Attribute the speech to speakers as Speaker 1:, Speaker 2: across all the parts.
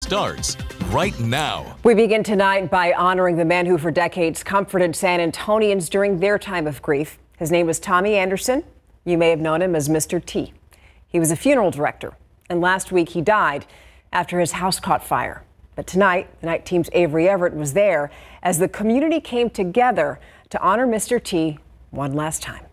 Speaker 1: starts right now.
Speaker 2: We begin tonight by honoring the man who for decades comforted San Antonians during their time of grief. His name was Tommy Anderson. You may have known him as Mr. T. He was a funeral director, and last week he died after his house caught fire. But tonight, the night team's Avery Everett was there as the community came together to honor Mr. T one last time.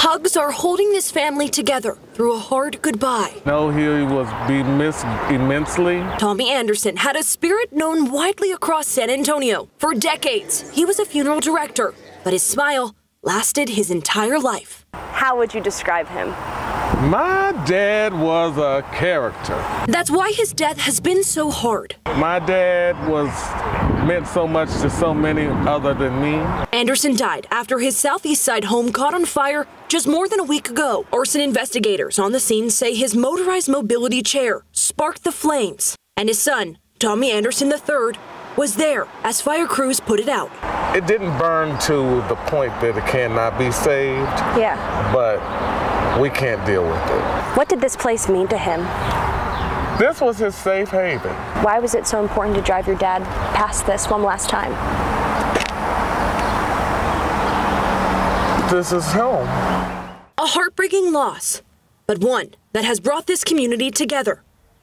Speaker 3: Hugs are holding this family together through a hard goodbye.
Speaker 4: No, he was be missed immensely.
Speaker 3: Tommy Anderson had a spirit known widely across San Antonio. For decades, he was a funeral director, but his smile lasted his entire life.
Speaker 5: How would you describe him?
Speaker 4: My dad was a character.
Speaker 3: That's why his death has been so hard.
Speaker 4: My dad meant so much to so many other than me.
Speaker 3: Anderson died after his southeast side home caught on fire just more than a week ago. Arson investigators on the scene say his motorized mobility chair sparked the flames, and his son, Tommy Anderson III, was there as fire crews put it out.
Speaker 4: It didn't burn to the point that it cannot be saved.
Speaker 5: Yeah.
Speaker 4: But we can't deal with it.
Speaker 5: What did this place mean to him?
Speaker 4: This was his safe haven.
Speaker 5: Why was it so important to drive your dad past this one last time?
Speaker 4: This is home.
Speaker 3: A heartbreaking loss, but one that has brought this community together,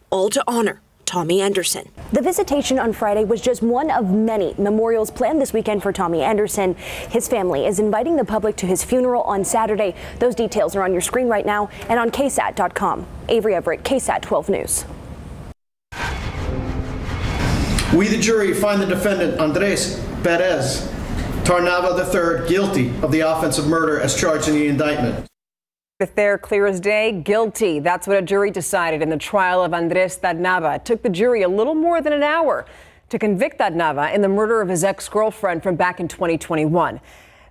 Speaker 3: all to honor Tommy Anderson.
Speaker 6: The visitation on Friday was just one of many memorials planned this weekend for Tommy Anderson. His family is inviting the public to his funeral on Saturday. Those details are on your screen right now and on KSAT.com. Avery Everett, KSAT 12 News.
Speaker 7: We, the jury, find the defendant, Andres Perez Tarnava III, guilty of the offense of murder as charged in the indictment.
Speaker 2: If they're clear as day, guilty. That's what a jury decided in the trial of Andres Tarnava. It took the jury a little more than an hour to convict Tarnava in the murder of his ex-girlfriend from back in 2021.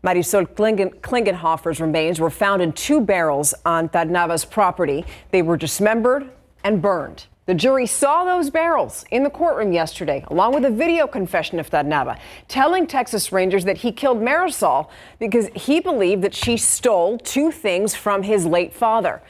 Speaker 2: Marisol Klingenhofer's remains were found in 2 barrels on Tarnava's property. They were dismembered and burned. The jury saw those barrels in the courtroom yesterday, along with a video confession of Tarnava, telling Texas Rangers that he killed Marisol because he believed that she stole 2 things from his late father.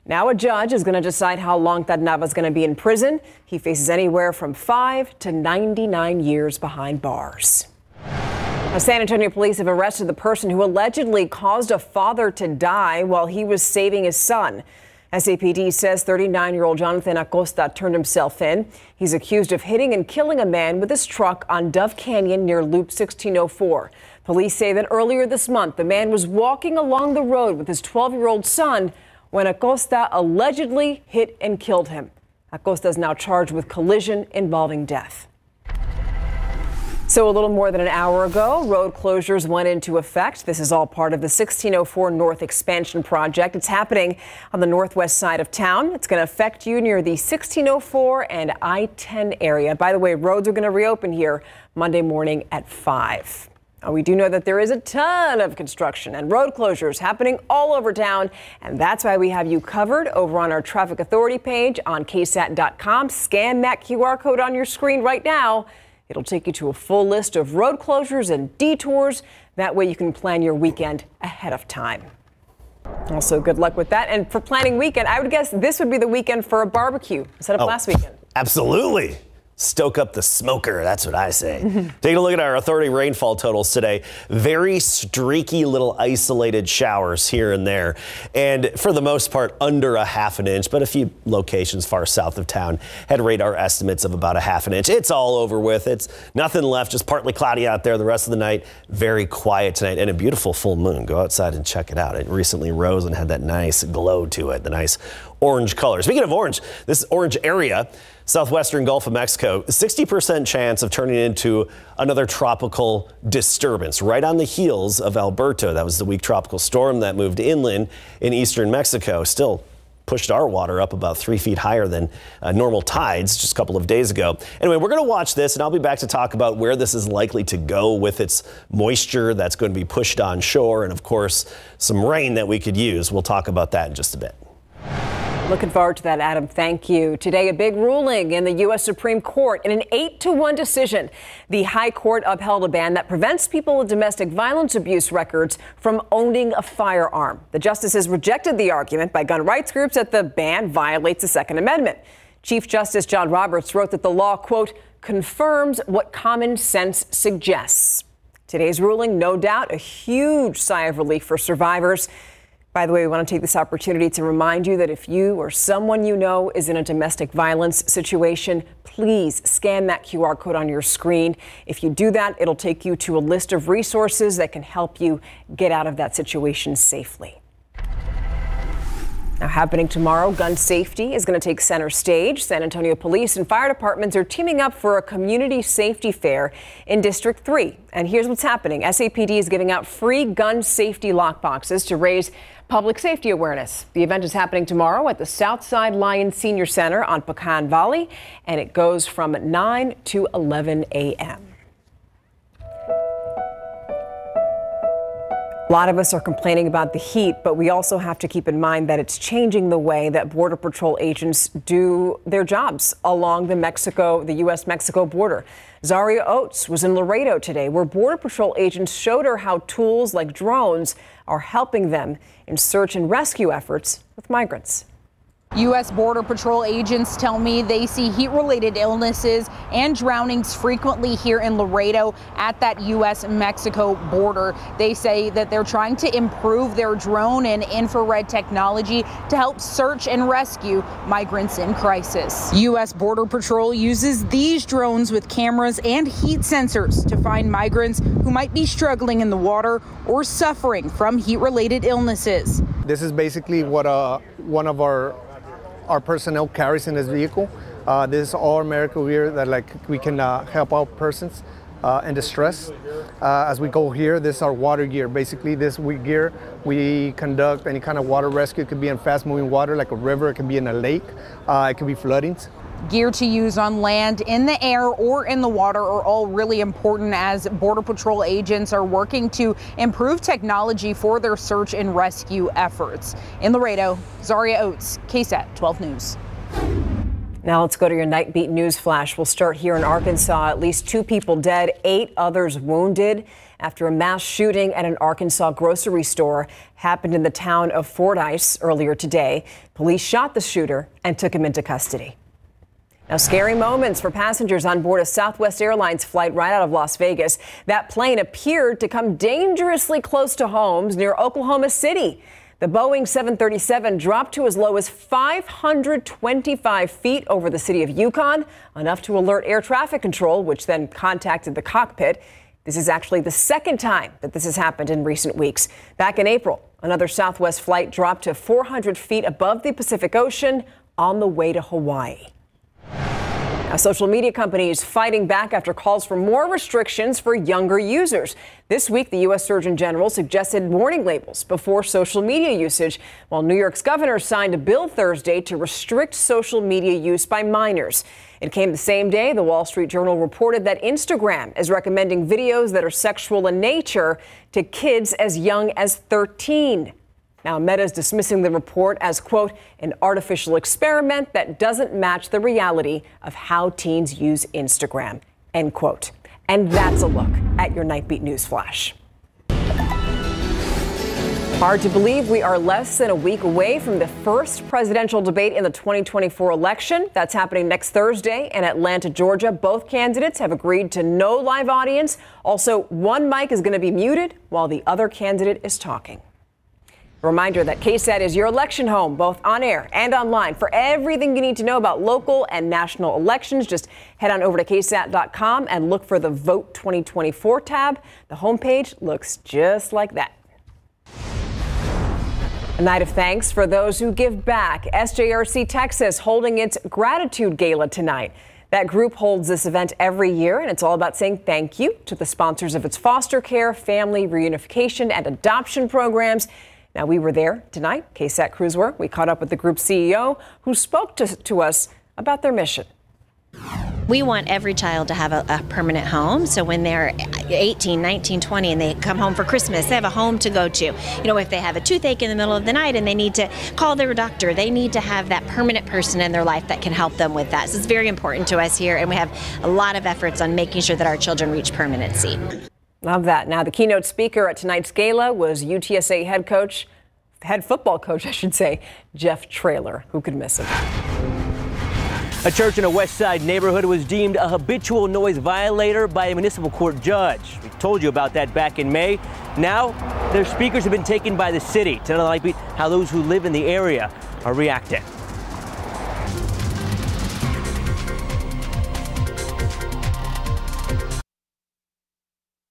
Speaker 2: Now a judge is going to decide how long Tarnava is going to be in prison. He faces anywhere from 5 to 99 years behind bars. Now, San Antonio police have arrested the person who allegedly caused a father to die while he was saving his son. SAPD says 39-year-old Jonathan Acosta turned himself in. He's accused of hitting and killing a man with his truck on Dove Canyon near Loop 1604. Police say that earlier this month, the man was walking along the road with his 12-year-old son when Acosta allegedly hit and killed him. Acosta is now charged with collision involving death. So a little more than an hour ago, road closures went into effect. This is all part of the 1604 North Expansion Project. It's happening on the northwest side of town. It's going to affect you near the 1604 and I-10 area. By the way, roads are going to reopen here Monday morning at 5. Now, we do know that there is a ton of construction and road closures happening all over town, and that's why we have you covered over on our Traffic Authority page on KSAT.com. Scan that QR code on your screen right now. It'll take you to a full list of road closures and detours. That way you can plan your weekend ahead of time. Also, good luck with that. And for planning weekend, I would guess this would be the weekend for a barbecue instead of last weekend.
Speaker 8: Absolutely. Stoke up the smoker. That's what I say. Take a look at our Authority rainfall totals today. Very streaky little isolated showers here and there. And for the most part, under a ½ an inch, but a few locations far south of town had radar estimates of about a ½ an inch. It's all over with. It's nothing left, just partly cloudy out there the rest of the night. Very quiet tonight and a beautiful full moon. Go outside and check it out. It recently rose and had that nice glow to it, the nice orange color. Speaking of orange, this orange area, southwestern Gulf of Mexico, 60% chance of turning into another tropical disturbance right on the heels of Alberto. That was the weak tropical storm that moved inland in eastern Mexico. Still pushed our water up about 3 feet higher than normal tides just a couple of days ago. Anyway, we're going to watch this, and I'll be back to talk about where this is likely to go with its moisture that's going to be pushed on shore, and of course, some rain that we could use. We'll talk about that in just a bit.
Speaker 2: Looking forward to that, Adam. Thank you. Today, a big ruling in the U.S. Supreme Court in an 8-1 decision. The High Court upheld a ban that prevents people with domestic violence abuse records from owning a firearm. The justices rejected the argument by gun rights groups that the ban violates the Second Amendment. Chief Justice John Roberts wrote that the law, quote, confirms what common sense suggests. Today's ruling, no doubt, a huge sigh of relief for survivors. By the way, we want to take this opportunity to remind you that if you or someone you know is in a domestic violence situation, please scan that QR code on your screen. If you do that, it'll take you to a list of resources that can help you get out of that situation safely. Now, happening tomorrow, gun safety is going to take center stage. San Antonio police and fire departments are teaming up for a community safety fair in District 3. And here's what's happening. SAPD is giving out free gun safety lockboxes to raise public safety awareness. The event is happening tomorrow at the Southside Lions Senior Center on Pecan Valley, and it goes from 9 to 11 a.m. A lot of us are complaining about the heat, but we also have to keep in mind that it's changing the way that Border Patrol agents do their jobs along the U.S.-Mexico border. Zaria Oates was in Laredo today, where Border Patrol agents showed her how tools like drones are helping them in search and rescue efforts with migrants.
Speaker 9: U.S. Border Patrol agents tell me they see heat-related illnesses and drownings frequently here in Laredo at that U.S.-Mexico border. They say that they're trying to improve their drone and infrared technology to help search and rescue migrants in crisis. U.S. Border Patrol uses these drones with cameras and heat sensors to find migrants who might be struggling in the water or suffering from heat-related illnesses.
Speaker 10: This is basically what one of our personnel carries in his vehicle. This is all American gear that we can help out persons in distress. As we go here, this is our water gear. Basically, this gear, we conduct any kind of water rescue. It could be in fast-moving water like a river, it can be in a lake, it could be floodings.
Speaker 9: Gear to use on land, in the air, or in the water are all really important as Border Patrol agents are working to improve technology for their search and rescue efforts. In Laredo, Zaria Oates, KSAT 12 News.
Speaker 2: Now let's go to your Nightbeat news flash. We'll start here in Arkansas. At least 2 people dead, 8 others wounded after a mass shooting at an Arkansas grocery store happened in the town of Fordyce earlier today. Police shot the shooter and took him into custody. Now, scary moments for passengers on board a Southwest Airlines flight right out of Las Vegas. That plane appeared to come dangerously close to homes near Oklahoma City. The Boeing 737 dropped to as low as 525 feet over the city of Yukon, enough to alert air traffic control, which then contacted the cockpit. This is actually the second time that this has happened in recent weeks. Back in April, another Southwest flight dropped to 400 feet above the Pacific Ocean on the way to Hawaii. Now, social media companies fighting back after calls for more restrictions for younger users. This week, the U.S. Surgeon General suggested warning labels before social media usage, while New York's governor signed a bill Thursday to restrict social media use by minors. It came the same day the Wall Street Journal reported that Instagram is recommending videos that are sexual in nature to kids as young as 13. Now, Meta is dismissing the report as, quote, an artificial experiment that doesn't match the reality of how teens use Instagram, end quote. And that's a look at your Nightbeat News Flash. Hard to believe we are less than a week away from the first presidential debate in the 2024 election. That's happening next Thursday in Atlanta, Georgia. Both candidates have agreed to no live audience. Also, one mic is going to be muted while the other candidate is talking. Reminder that KSAT is your election home, both on air and online. For everything you need to know about local and national elections, just head on over to KSAT.com and look for the Vote 2024 tab. The homepage looks just like that. A night of thanks for those who give back. SJRC Texas holding its Gratitude Gala tonight. That group holds this event every year, and it's all about saying thank you to the sponsors of its foster care, family reunification, and adoption programs. Now, we were there tonight. KSAT crews were. We caught up with the group CEO who spoke to us about their mission.
Speaker 11: We want every child to have a permanent home. So when they're 18, 19, 20 and they come home for Christmas, they have a home to go to. You know, if they have a toothache in the middle of the night and they need to call their doctor, they need to have that permanent person in their life that can help them with that. So it's very important to us here, and we have a lot of efforts on making sure that our children reach permanency.
Speaker 2: Love that. Now, the keynote speaker at tonight's gala was UTSA head football coach, Jeff Traylor. Who could miss him?
Speaker 12: A church in a West Side neighborhood was deemed a habitual noise violator by a municipal court judge. We told you about that back in May. Now, their speakers have been taken by the city. Tonight on Nightbeat, how those who live in the area are reacting.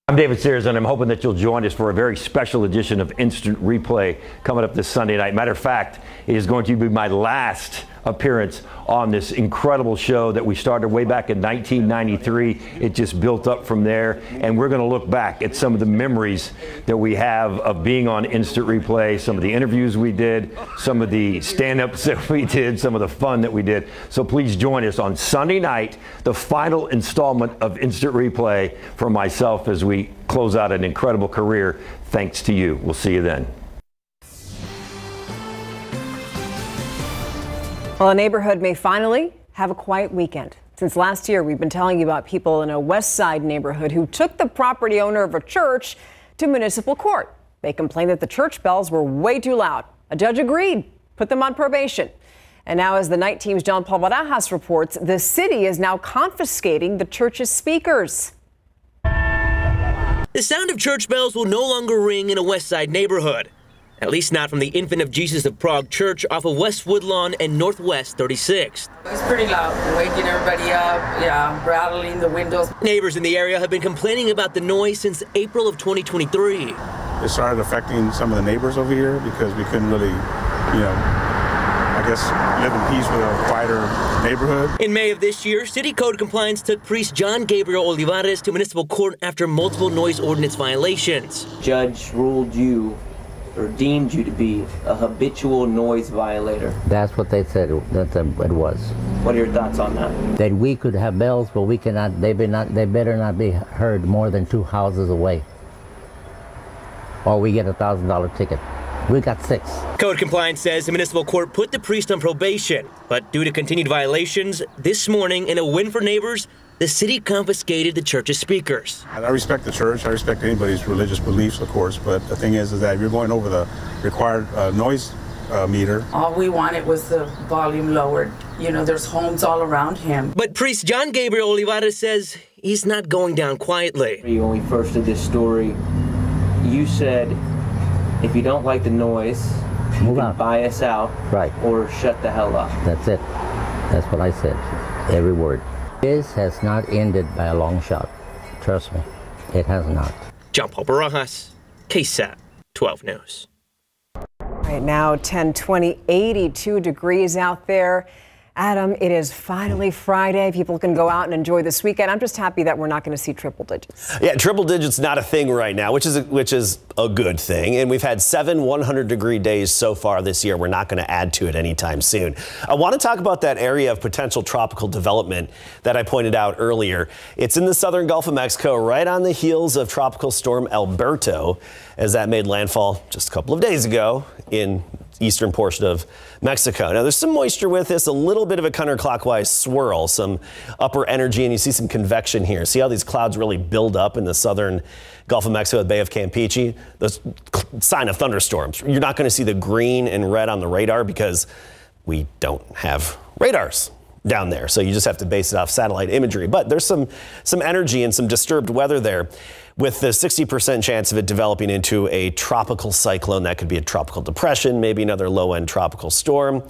Speaker 13: I'm David Sears, and I'm hoping that you'll join us for a very special edition of Instant Replay coming up this Sunday night. Matter of fact, it is going to be my last appearance on this incredible show that we started way back in 1993. It just built up from there, and we're going to look back at some of the memories that we have of being on Instant Replay, some of the interviews we did, some of the stand-ups that we did, some of the fun that we did. So please join us on Sunday night, the final installment of Instant Replay for myself as we close out an incredible career. Thanks to you. We'll see you then.
Speaker 2: Well, a neighborhood may finally have a quiet weekend. Since last year, we've been telling you about people in a West Side neighborhood who took the property owner of a church to municipal court. They complained that the church bells were way too loud. A judge agreed, put them on probation. And now, as the night team's John Paul Barajas reports, the city is now confiscating the church's speakers.
Speaker 14: The sound of church bells will no longer ring in a West Side neighborhood. At least not from the Infant of Jesus of Prague Church off of West Woodlawn and Northwest 36th.
Speaker 15: It's pretty loud, waking everybody up, rattling the windows.
Speaker 14: Neighbors in the area have been complaining about the noise since April of 2023.
Speaker 16: It started affecting some of the neighbors over here because we couldn't really, I guess, live in peace with a quieter neighborhood.
Speaker 14: In May of this year, City Code Compliance took priest John Gabriel Olivares to municipal court after multiple noise ordinance violations.
Speaker 17: Judge ruled you or deemed you to be a habitual noise violator.
Speaker 18: That's what they said it was.
Speaker 17: What are your thoughts on that?
Speaker 18: That we could have bells, but we cannot. They better not be heard more than 2 houses away, or we get a $1,000 ticket. We got 6.
Speaker 14: Code Compliance says the municipal court put the priest on probation, but due to continued violations, this morning, in a win for neighbors, the city confiscated the church's speakers.
Speaker 16: I respect the church. I respect anybody's religious beliefs, of course, but the thing is that if you're going over the required noise meter.
Speaker 15: All we wanted was the volume lowered. There's homes all around him.
Speaker 14: But priest John Gabriel Olivares says he's not going down quietly.
Speaker 17: When we first did this story, you said, if you don't like the noise, you can buy us out,
Speaker 18: right,
Speaker 17: or shut the hell up.
Speaker 18: That's it. That's what I said. Every word. This has not ended by a long shot. Trust me, it has not.
Speaker 14: John Paul Barajas, KSAT 12 News.
Speaker 2: Right now, 10:20, 82 degrees out there. Adam, it is finally Friday. People can go out and enjoy this weekend. I'm just happy that we're not going to see triple digits.
Speaker 8: Yeah, triple digits not a thing right now, which is a good thing. And we've had 7 100-degree days so far this year. We're not going to add to it anytime soon. I want to talk about that area of potential tropical development that I pointed out earlier. It's in the southern Gulf of Mexico, right on the heels of Tropical Storm Alberto, as that made landfall just a couple of days ago in eastern portion of Mexico. Now, there's some moisture with this, a little bit of a counterclockwise swirl, some upper energy, and you see some convection here. See how these clouds really build up in the southern Gulf of Mexico, the Bay of Campeche? That's a sign of thunderstorms. You're not going to see the green and red on the radar because we don't have radars down there. So you just have to base it off satellite imagery. But there's some energy and some disturbed weather there, with the 60% chance of it developing into a tropical cyclone. That could be a tropical depression, maybe another low-end tropical storm.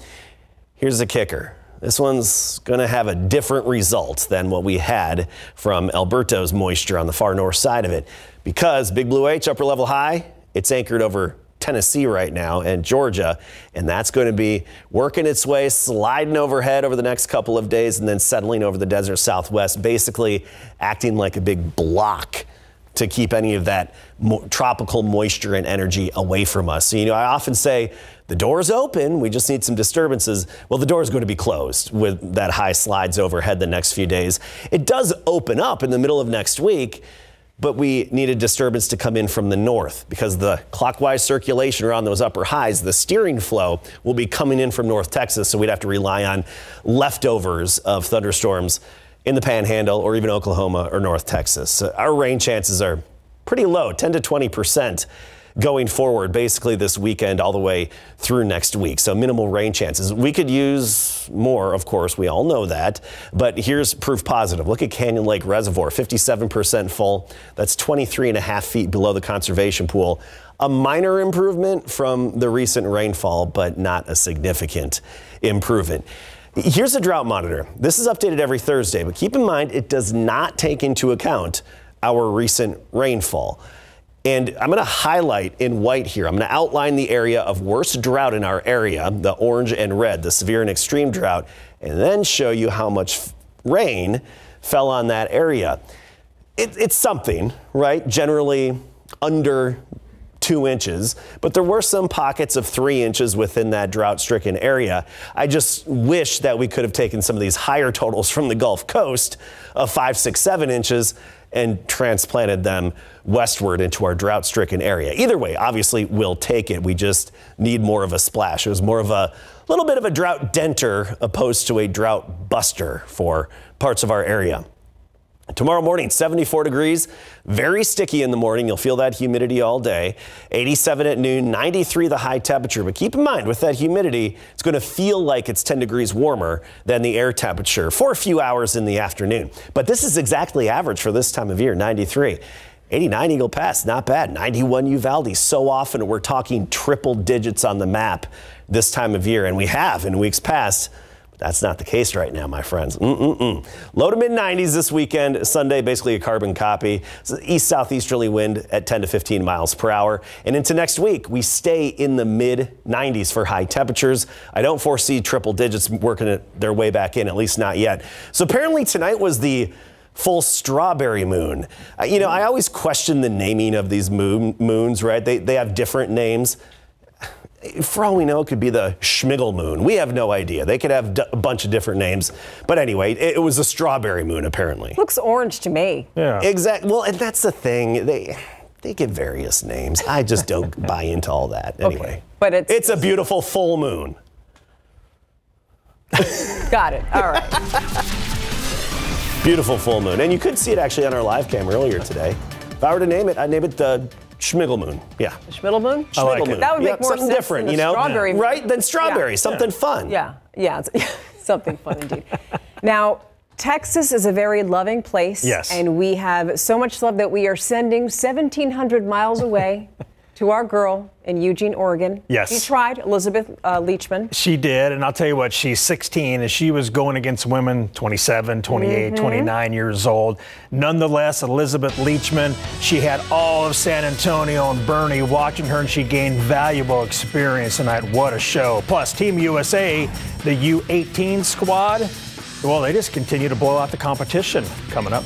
Speaker 8: Here's the kicker. This one's going to have a different result than what we had from Alberto's moisture on the far north side of it, because Big Blue H, upper level high, it's anchored over Tennessee right now and Georgia, and that's going to be working its way, sliding overhead over the next couple of days and then settling over the desert southwest, basically acting like a big block to keep any of that tropical moisture and energy away from us. So, I often say the door's open, we just need some disturbances. Well, the door is going to be closed with that high slides overhead the next few days. It does open up in the middle of next week, but we need a disturbance to come in from the north because the clockwise circulation around those upper highs, the steering flow, will be coming in from North Texas. So we'd have to rely on leftovers of thunderstorms in the Panhandle or even Oklahoma or North Texas. Our rain chances are pretty low, 10 to 20%. going forward, basically this weekend all the way through next week. So minimal rain chances. We could use more, of course, we all know that, but here's proof positive. Look at Canyon Lake Reservoir, 57% full. That's 23.5 feet below the conservation pool. A minor improvement from the recent rainfall, but not a significant improvement. Here's a drought monitor. This is updated every Thursday, but keep in mind it does not take into account our recent rainfall. And I'm going to highlight in white here. I'm going to outline the area of worst drought in our area, the orange and red, the severe and extreme drought, and then show you how much rain fell on that area. It's something, right? Generally under 2 inches, but there were some pockets of 3 inches within that drought-stricken area. I just wish that we could have taken some of these higher totals from the Gulf Coast of 5, 6, 7 inches and transplanted them westward into our drought-stricken area. Either way, obviously, we'll take it. We just need more of a splash. It was more of a little bit of a drought denter opposed to a drought buster for parts of our area. Tomorrow morning, 74 degrees, very sticky in the morning. You'll feel that humidity all day. 87 at noon, 93 the high temperature. But keep in mind, with that humidity, it's going to feel like it's 10 degrees warmer than the air temperature for a few hours in the afternoon. But this is exactly average for this time of year, 93. 89 Eagle Pass, not bad. 91 Uvalde. So often we're talking triple digits on the map this time of year, and we have in weeks past. That's not the case right now, my friends. Low to mid-90s this weekend. Sunday, basically a carbon copy. East-southeasterly wind at 10 to 15 miles per hour. And into next week, we stay in the mid-90s for high temperatures. I don't foresee triple digits working their way back in, at least not yet. So apparently tonight was the full strawberry moon. You know, I always question the naming of these moons, right? They have different names. For all we know, it could be the Schmigel moon. We have no idea. They could have a bunch of different names. But anyway, it was a strawberry moon, apparently.
Speaker 2: Looks orange to me.
Speaker 8: Yeah. Exactly. Well, and that's the thing. They give various names. I just don't buy into all that. Anyway.
Speaker 2: Okay. But
Speaker 8: it's a beautiful full moon.
Speaker 2: Got it. All right.
Speaker 8: Beautiful full moon. And you could see it actually on our live cam earlier today. If I were to name it, I'd name it the Schmigel moon. Yeah.
Speaker 2: The Schmigel moon?
Speaker 8: Schmigel moon.
Speaker 2: That would make more
Speaker 8: something
Speaker 2: sense
Speaker 8: different,
Speaker 2: than
Speaker 8: you know?
Speaker 2: Strawberry moon.
Speaker 8: Right? Than strawberry. Something fun.
Speaker 2: Yeah. Something fun indeed. Now, Texas is a very loving place.
Speaker 19: Yes.
Speaker 2: And we have so much love that we are sending 1,700 miles away to our girl in Eugene, Oregon.
Speaker 19: Yes.
Speaker 2: She tried, Elizabeth Leachman.
Speaker 19: She did, and I'll tell you what, she's 16, and she was going against women 27, 28, 29 years old. Nonetheless, Elizabeth Leachman, she had all of San Antonio and Bernie watching her, and she gained valuable experience tonight. What a show. Plus, Team USA, the U18 squad, well, they just continue to blow out the competition. Coming up.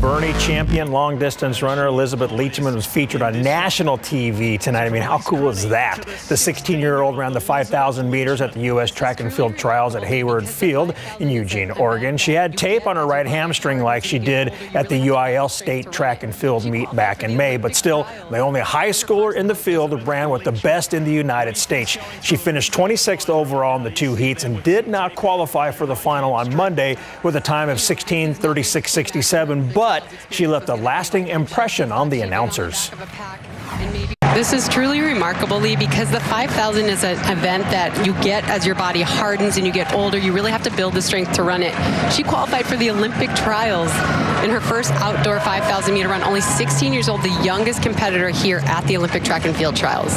Speaker 19: Bernie champion long distance runner Elizabeth Leachman was featured on national TV tonight. I mean, how cool is that? The 16-year-old ran the 5,000 meters at the U.S. track and field trials at Hayward Field in Eugene, Oregon. She had tape on her right hamstring like she did at the UIL state track and field meet back in May, but still the only high schooler in the field who ran with the best in the United States. She finished 26th overall in the 2 heats and did not qualify for the final on Monday with a time of 16:36.67, but she left a lasting impression on the announcers.
Speaker 20: This is truly remarkable, Lee, because the 5,000 is an event that you get as your body hardens and you get older. You really have to build the strength to run it. She qualified for the Olympic trials in her first outdoor 5,000 meter run. Only 16 years old, the youngest competitor here at the Olympic track and field trials.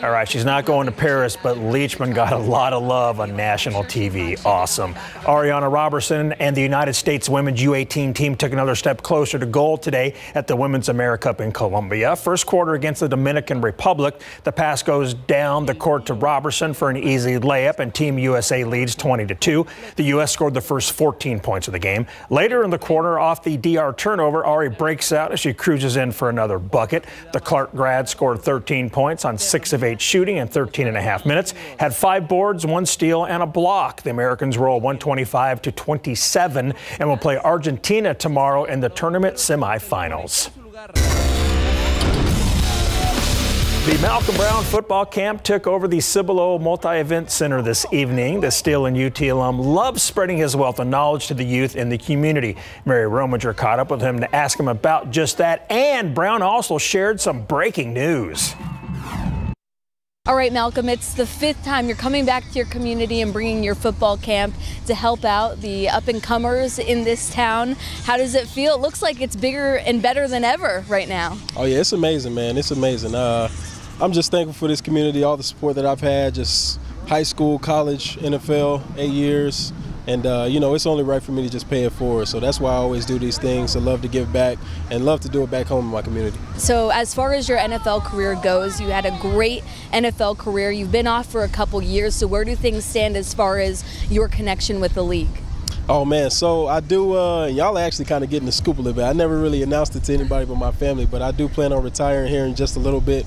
Speaker 19: All right, she's not going to Paris, but Leachman got a lot of love on national TV. Awesome. Ariana Robertson and the United States women's U18 team took another step closer to gold today at the Women's America Cup in Colombia. First quarter against the Dominican Republic. The pass goes down the court to Robertson for an easy layup, and Team USA leads 20-2. The U.S. scored the first 14 points of the game. Later in the quarter, off the DR turnover, Ari breaks out as she cruises in for another bucket. The Clark grad scored 13 points on 6 of 8 shooting in 13.5 minutes, had 5 boards, 1 steal, and a block. The Americans roll 125-27 and will play Argentina tomorrow in the tournament semifinals. The Malcolm Brown football camp took over the Cibolo Multi-Event Center this evening. The Steele and UT alum loves spreading his wealth of knowledge to the youth in the community. Mary Rominger caught up with him to ask him about just that, and Brown also shared some breaking news.
Speaker 21: All right, Malcolm, it's the 5th time you're coming back to your community and bringing your football camp to help out the up-and-comers in this town. How does it feel? It looks like it's bigger and better than ever right now.
Speaker 22: Oh, yeah, it's amazing, man. It's amazing. I'm just thankful for this community, all the support that I've had, just high school, college, NFL, 8 years. And, you know, it's only right for me to just pay it forward. So that's why I always do these things. I love to give back and love to do it back home in my community.
Speaker 21: So as far as your NFL career goes, you had a great NFL career. You've been off for a couple years. So where do things stand as far as your connection with the league?
Speaker 22: Oh, man, so I do, y'all are actually kind of getting the scoop a little bit. I never really announced it to anybody but my family, but I do plan on retiring here in just a little bit.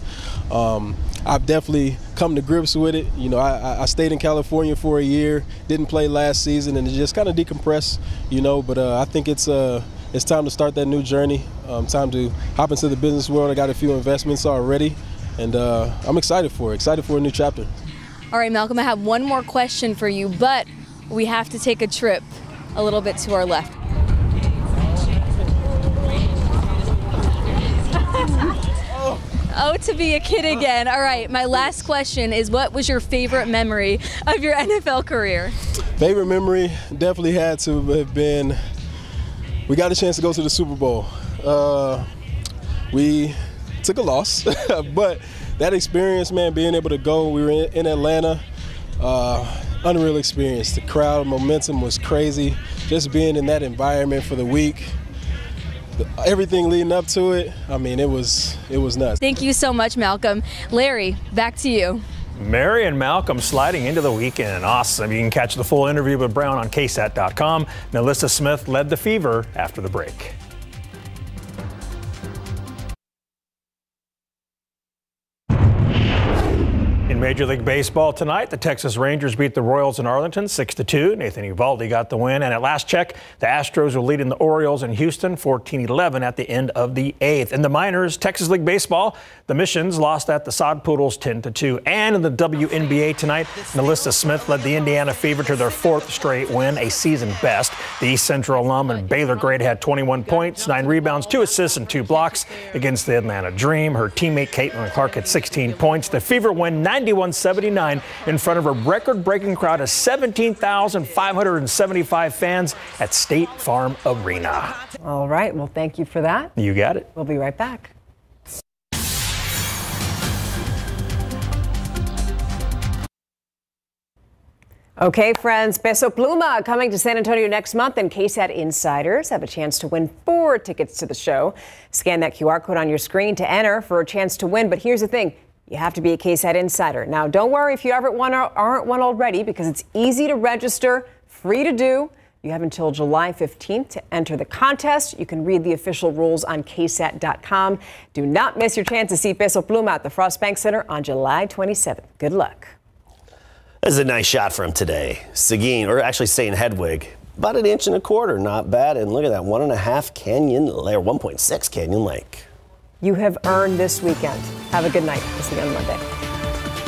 Speaker 22: I've definitely come to grips with it. You know, I stayed in California for a year, didn't play last season, and just kind of decompress, you know, but I think it's time to start that new journey, time to hop into the business world. I got a few investments already, and I'm excited for a new chapter.
Speaker 21: All right, Malcolm, I have one more question for you, but we have to take a trip a little bit to our left. Oh, to be a kid again. All right, my last question is, what was your favorite memory of your NFL career?
Speaker 22: Favorite memory definitely had to have been, we got a chance to go to the Super Bowl. We took a loss, but that experience, man, being able to go, we were in Atlanta, unreal experience. The crowd momentum was crazy. Just being in that environment for the week, everything leading up to it, I mean, it was nuts.
Speaker 21: Thank you so much, Malcolm. Larry, back to you.
Speaker 19: Mary and Malcolm sliding into the weekend. Awesome. You can catch the full interview with Brown on KSAT.com. Melissa Smith led the Fever after the break. In Major League Baseball tonight, the Texas Rangers beat the Royals in Arlington 6-2. Nathan Eovaldi got the win, and at last check, the Astros were leading the Orioles in Houston 14-11 at the end of the 8th. In the minors, Texas League Baseball, the Missions lost at the Sod Poodles 10-2. And in the WNBA tonight, Melissa Smith led the Indiana Fever to their 4th straight win, a season best. The East Central alum and Baylor grade had 21 points, 9 rebounds, 2 assists, and 2 blocks against the Atlanta Dream. Her teammate Caitlin Clark had 16 points. The Fever win 91-79 in front of a record-breaking crowd of 17,575 fans at State Farm Arena.
Speaker 2: All right. Well, thank you for that.
Speaker 19: You got it.
Speaker 2: We'll be right back. Okay, friends, Peso Pluma coming to San Antonio next month, and KSAT insiders have a chance to win 4 tickets to the show. Scan that QR code on your screen to enter for a chance to win. But here's the thing. You have to be a KSAT insider. Now, don't worry if you aren't one already, because it's easy to register, free to do. You have until July 15th to enter the contest. You can read the official rules on KSAT.com. Do not miss your chance to see Peso Pluma at the Frost Bank Center on July 27th. Good luck.
Speaker 8: This is a nice shot from today. Seguin, or actually St. Hedwig, about 1.25 inches, not bad. And look at that, 1.5 canyon, or 1.6 canyon lake.
Speaker 2: You have earned this weekend. Have a good night. We'll see you on Monday.